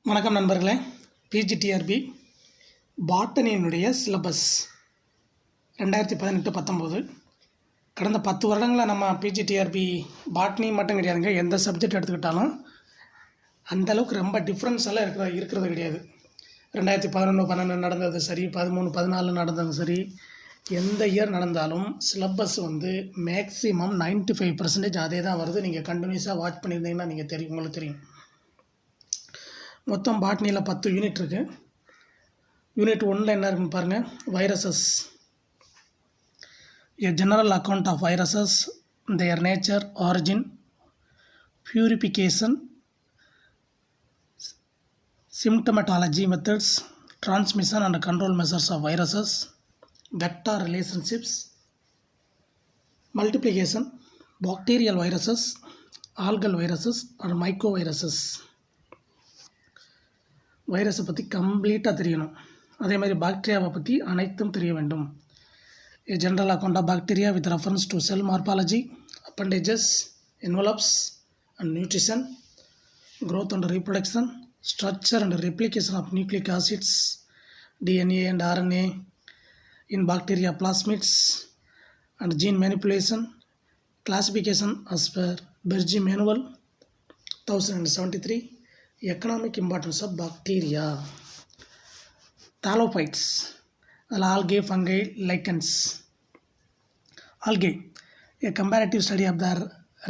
வணக்கம் நண்பர்களே. PGTRB பாட்டனியினுடைய syllabus 2018-19 கடந்த 10 வருடங்களில் நம்ம பிஜிடிஆர்பி பாட்னி மட்டும் கிடையாதுங்க. எந்த சப்ஜெக்ட் எடுத்துக்கிட்டாலும் அந்தளவுக்கு ரொம்ப டிஃப்ரென்ஸ் எல்லாம் இருக்கிறது கிடையாது. 2011-12 நடந்தது சரி, 13-14 நடந்தது சரி, எந்த இயர் நடந்தாலும் சிலபஸ் மேக்ஸிமம் 95% அதே தான் வருது. நீங்கள் கண்டினியூஸாக வாட்ச் பண்ணியிருந்தீங்கன்னா உங்களுக்கு தெரியும். மொத்தம் பாட்னியில் 10 யூனிட் இருக்குது. யூனிட் 1ல் என்ன இருக்குன்னு பாருங்கள். Viruses, a general account of viruses, their nature, origin, purification, symptomatology methods, transmission and control measures of viruses, vector relationships, multiplication, bacterial viruses, algal viruses and mycoviruses. வைரஸை பற்றி கம்ப்ளீட்டாக தெரியணும். அதே மாதிரி பாக்டீரியாவை பற்றி அனைத்தும் தெரிய வேண்டும். A general account of bacteria with reference to cell morphology, appendages, envelopes and nutrition, growth and reproduction, structure and replication of nucleic acids, DNA and RNA in bacteria plasmids, and gene manipulation, classification as per Berge Manual 1073, economic importance of bacteria, thalophytes, algae, fungi, lichens. Algae, a comparative study of their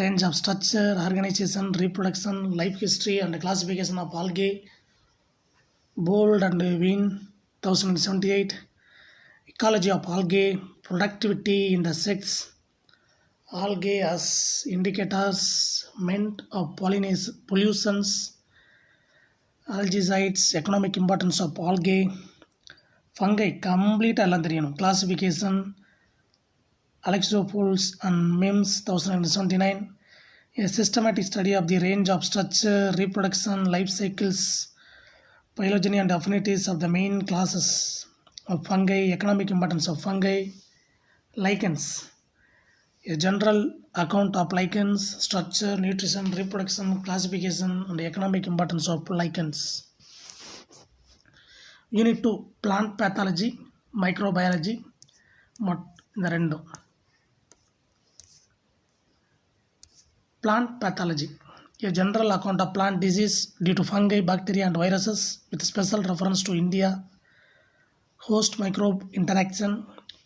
range of structure, organization, reproduction, life history and classification of algae, Bold and Wien 1078, ecology of algae, productivity in the sex, algae as indicators meant of pollutions, algicides, economic importance of algae, fungi கம்ப்ளீட்டாக எல்லாம் தெரியணும். Classification, Alexopoulos and Mims 1979, a systematic study of the range of structure, reproduction, life cycles, phylogeny and affinities of the main classes of fungi, economic importance of fungi, lichens, a general account of lichens, structure, nutrition, reproduction, classification and economic importance of lichens. Unit 2, plant pathology, microbiology. இந்த ரெண்டும். Plant pathology, a general account of plant disease due to fungi, bacteria and viruses with special reference to India, host microbe interaction,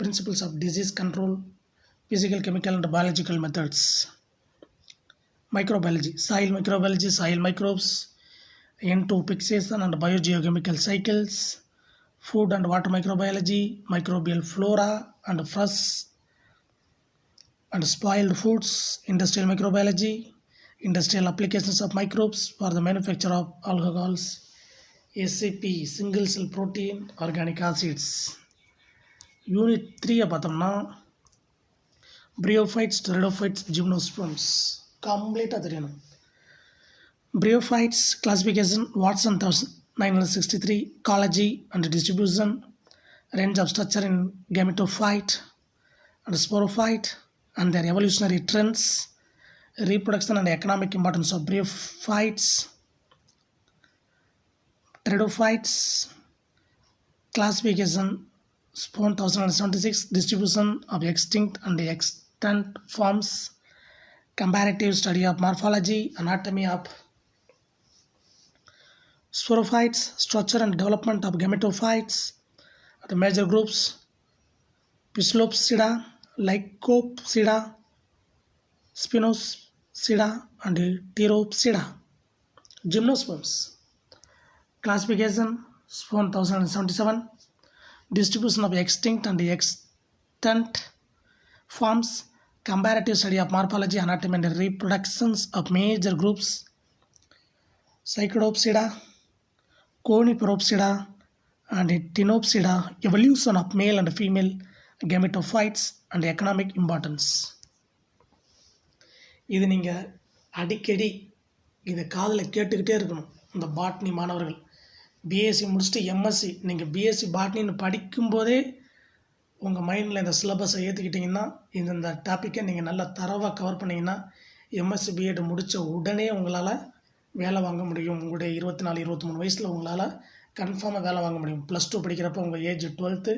principles of disease control, physical, chemical and biological methods. Microbiology, soil microbiology, soil microbes, N2 fixation and biogeochemical cycles, food and water microbiology, microbial flora and fresh and spoiled foods, industrial microbiology, industrial applications of microbes for the manufacture of alcohols, SCP, single cell protein, organic acids. Unit 3 பார்த்தோம்னா bryophytes, pteridophytes, gymnosperms கம்ப்ளீட்டாக தெரியணும். Bryophytes classification, Watson 1963, ecology and distribution, range of structure in gametophyte and sporophyte and their evolutionary trends, reproduction and economic importance of bryophytes. Pteridophytes classification, Spohn 1976, distribution of extinct and extant forms, comparative study of morphology, anatomy of sporophytes, structure and development of gametophytes. The major groups, Pistolopsida, Lycopsida, Spinosida and Pteropsida. Gymnosperms classification, Spohn 1977, distribution of extinct and extant forms, comparative study of morphology, anatomy and reproductions of major groups, Cyclopsida, Coniferopsida and Ctenopsida, evolution of male and female gametophytes and economic importance. இது நீங்கள் அடிக்கடி இதை காதில் கேட்டுக்கிட்டே இருக்கணும். இந்த botany மாணவர்கள் BSc முடிச்சுட்டு எம்எஸ்சி, நீங்கள் பிஎஸ்சி பாட்னின்னு படிக்கும்போதே உங்கள் மைண்டில் இந்த சிலபஸை ஏற்றுக்கிட்டிங்கன்னா, இந்த டாப்பிக்கை நீங்கள் நல்லா தரவாக கவர் பண்ணிங்கன்னா எம்எஸ்சி பிஎட் முடித்த உடனே உங்களால் வேலை வாங்க முடியும். உங்களுடைய 24, 23 வயசில் உங்களால் கன்ஃபார்மாக வேலை வாங்க முடியும். +2 படிக்கிறப்போ உங்கள் ஏஜ் 12,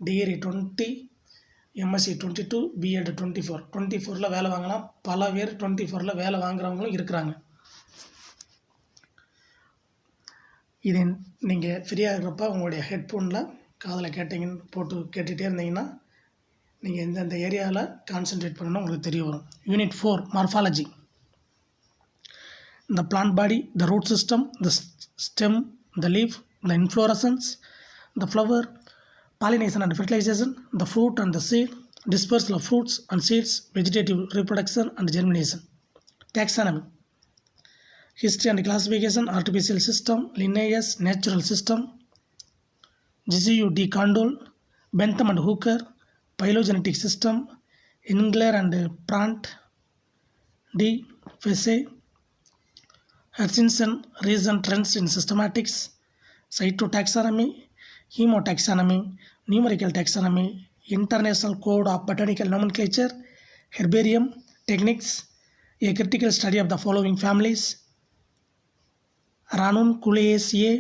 டிகிரி 20, எம்எஸ்சி 22, பிஎட் 24. 24ல் வேலை வாங்கலாம். பல பேர் 24ல் வேலை வாங்குறவங்களும் இருக்கிறாங்க. இது நீங்கள் ஃப்ரீயாக இருக்கிறப்ப உங்களுடைய ஹெட்ஃபோனில் காதில் போட்டு கேட்டுகிட்டே இருந்தீங்கன்னா நீங்கள் எந்தெந்த ஏரியாவில் கான்சென்ட்ரேட் பண்ணணும் உங்களுக்கு தெரிய வரும். Unit 4 morphology. The plant body, the root system, the stem, the leaf, the inflorescence, the flower, pollination and fertilization, the fruit and the seed, dispersal of fruits and seeds, vegetative reproduction and germination. Taxonomy. History and classification, artificial system, lineage, natural system. Gcu D. Condol, Bentham and Hooker, phylogenetic system, Engler and Brandt, D. Fessé, Hutchinson, recent trends in systematics, cytotaxonomy, hemotaxonomy, numerical taxonomy, international code of botanical nomenclature, herbarium techniques, a critical study of the following families: Ranunculaceae,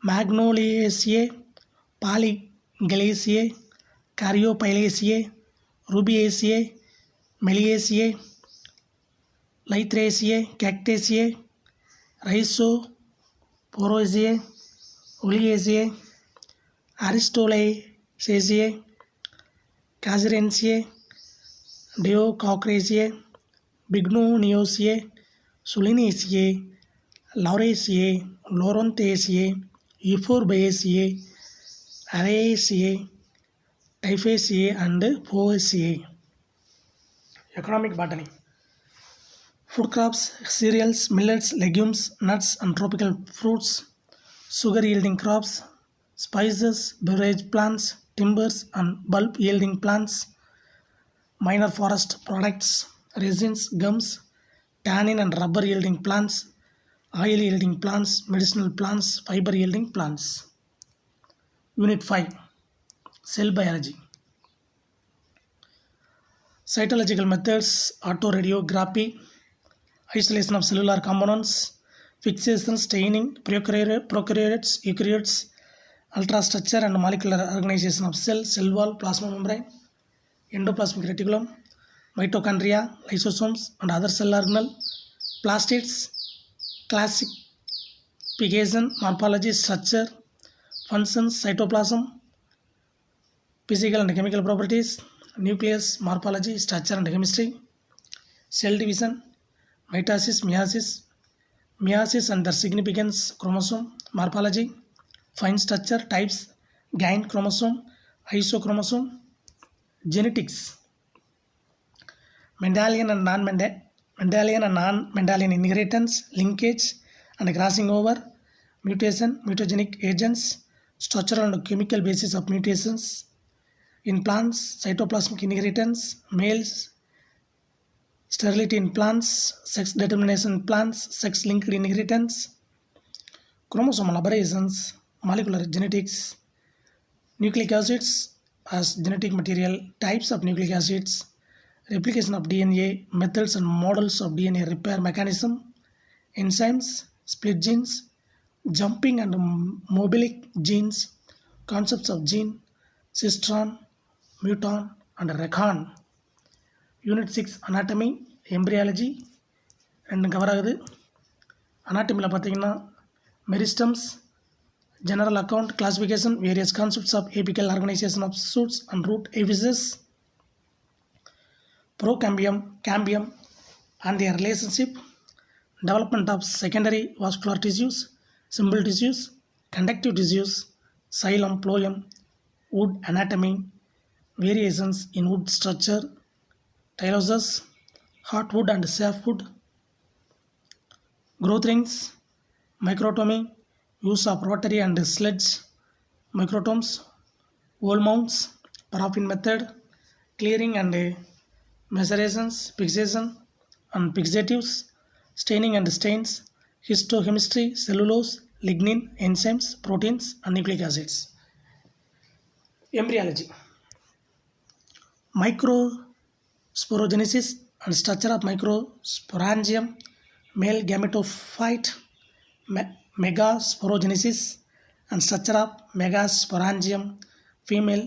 Magnoliaceae, Polygalaceae, Caryophyllaceae, Rubiaceae, Meliaceae, Lythraceae, Cactaceae, Rhizosporosaceae, Oleaceae, Aristolaceae, Casuarinceae, Deococcraceae, Bignoniaceae, Solanaceae, Lauraceae, Laurenthaceae, Euphorbiaceae, Araceae, Typhaceae and Poaceae. Economic botany. Food crops, cereals, millets, legumes, nuts and tropical fruits, sugar yielding crops, spices, beverage plants, timbers and bulb yielding plants, minor forest products, resins, gums, tannin and rubber yielding plants, oil yielding plants, medicinal plants, fiber yielding plants. Unit 5 Cell biology. Cytological methods, autoradiography, isolation of cellular components, fixation, staining, prokaryotes, eukaryotes, ultrastructure and molecular organization of cell, cell wall, plasma membrane, endoplasmic reticulum, mitochondria, lysosomes and other cell organelle, plastids, classification, morphology, structure, functions, cytoplasm, physical and chemical properties, nucleus, morphology, structure and chemistry, cell division, mitosis, meiosis and their significance, chromosome, morphology, fine structure, types, gain chromosome, isochromosome, genetics, Mendelian and non-Mendelian inheritance, linkage and crossing over, mutation, mutagenic agents, structural and chemical basis of mutations in plants, cytoplasmic inheritance, males, sterility in plants, sex determination in plants, sex-linked inheritance, chromosomal aberrations, molecular genetics, nucleic acids as genetic material, types of nucleic acids, replication of DNA, methods and models of DNA repair mechanism, enzymes, split genes, jumping and mobilic genes, concepts of gene, cistron, muton and recon. Unit 6 anatomy, embryology ரெண்டு cover ஆகுது. அனாட்டமியில் பார்த்தீங்கன்னா meristems, general account, classification, various concepts of apical organization of shoots and root apices, procambium, cambium and their relationship, development of secondary vascular tissues, simple tissues, conductive tissues, xylem, phloem, wood anatomy, variations in wood structure, tyloses, hardwood and softwood, growth rings, microtomy, use of rotary and sledge microtomes, wall mounts, paraffin method, clearing and macerations, fixation and fixatives, staining and stains, histochemistry, cellulose, lignin, enzymes, proteins and nucleic acids. Embryology. Microsporogenesis and structure of microsporangium, male gametophyte, megasporogenesis and structure of megasporangium, female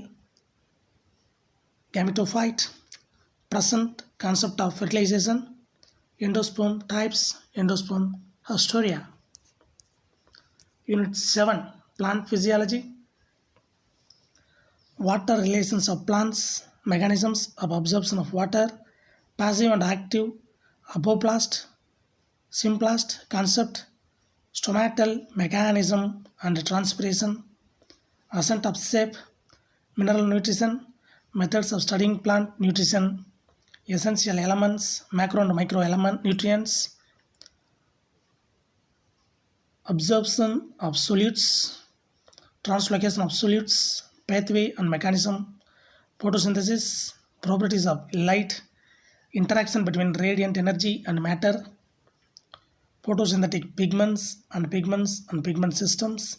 gametophyte, present concept of fertilization, endosperm types, endosperm haustoria. Unit 7, plant physiology, water relations of plants, mechanisms of absorption of water, passive and active, apoplast, symplast concept, stomatal mechanism and transpiration, ascent of shape, mineral nutrition, methods of studying plant nutrition, essential elements, macro and micro element nutrients, absorption of solutes, translocation of solutes, pathway and mechanism, photosynthesis, properties of light, interaction between radiant energy and matter, photosynthetic pigments and pigment systems,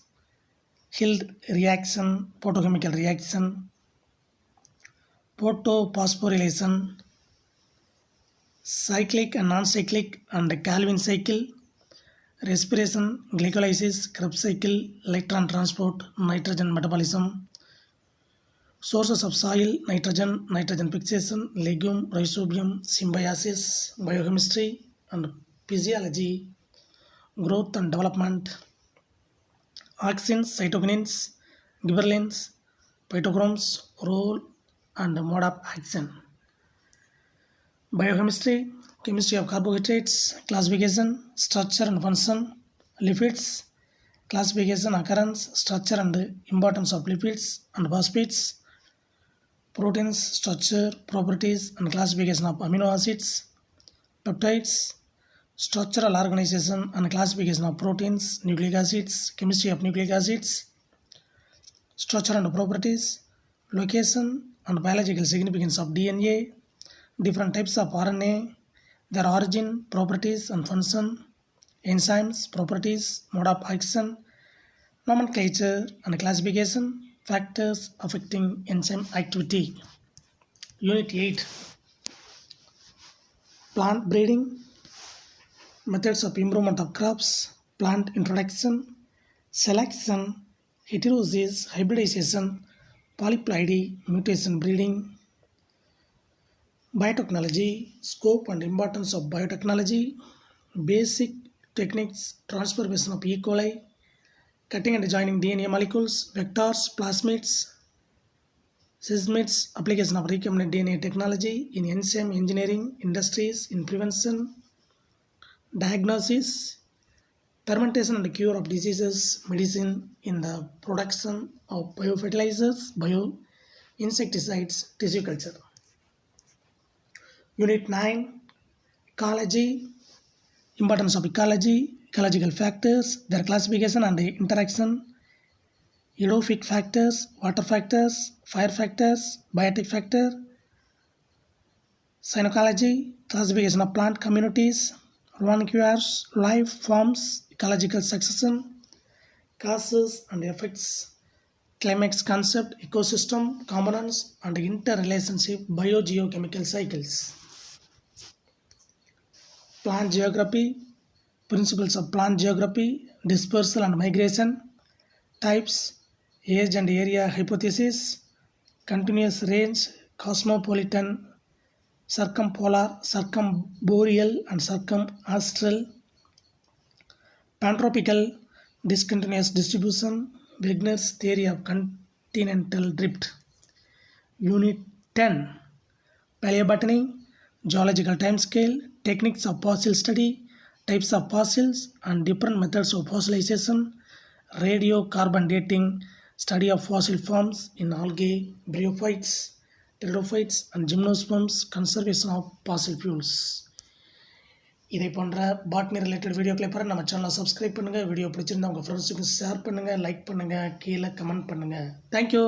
Hild reaction, photochemical reaction, photophosphorylation, cyclic and non-cyclic and Calvin cycle, respiration, glycolysis, Krebs cycle, electron transport, nitrogen metabolism, sources of soil, nitrogen fixation, legume, rhizobium, symbiosis, biochemistry and physiology, growth and development, auxins, cytokinins, gibberellins, phytochromes, role and mode of action. Biochemistry, chemistry of carbohydrates, classification, structure and function, lipids, classification, occurrence, structure and importance of lipids and phosphates, proteins, structure, properties and classification of amino acids, peptides, structural organization and classification of proteins, nucleic acids, chemistry of nucleic acids, structure and properties, location and biological significance of DNA, different types of RNA, their origin, properties and function, enzymes, properties, mode of action, nomenclature and classification, factors affecting enzyme activity. Unit 8, plant breeding, methods of improvement of crops, plant introduction, selection, heterosis, hybridization, polyploidy, mutation breeding, biotechnology, scope and importance of biotechnology, basic techniques, transformation of E. coli, cutting and joining DNA molecules, vectors, plasmids, sysmids, application of recombinant DNA technology in enzyme engineering industries, in prevention, diagnosis, fermentation and cure of diseases, medicine, in the production of biofertilizers, bioinsecticides, tissue culture. Unit 9, ecology, importance of ecology, ecological factors, their classification and interaction, eutrophic factors, water factors, fire factors, biotic factor, cynecology, classification of plant communities, ranunculus, life forms, ecological succession, causes and effects, climax concept, ecosystem, components and interrelationship, biogeochemical cycles. Plant geography, principles of plant geography, dispersal and migration, types, age and area hypothesis, continuous range, cosmopolitan, circumpolar, circumboreal and circumaustral, pantropical, discontinuous distribution, Wegener's theory of continental drift. Unit 10, paleobotany, geological timescale, techniques of fossil study, types of fossils and different methods of fossilization, radiocarbon dating, study of fossil forms in algae, bryophytes, pteridophytes and gymnosperms, conservation of fossil fuels. இதை போன்ற botany related வீடியோக்களை பெற நம்ம சேனலை subscribe பண்ணுங்கள். Video பிடிச்சிருந்தா உங்கள் ஃப்ரெண்ட்ஸுக்கு ஷேர் பண்ணுங்கள், லைக் பண்ணுங்கள், கீழே கமெண்ட் பண்ணுங்கள். தேங்க்யூ.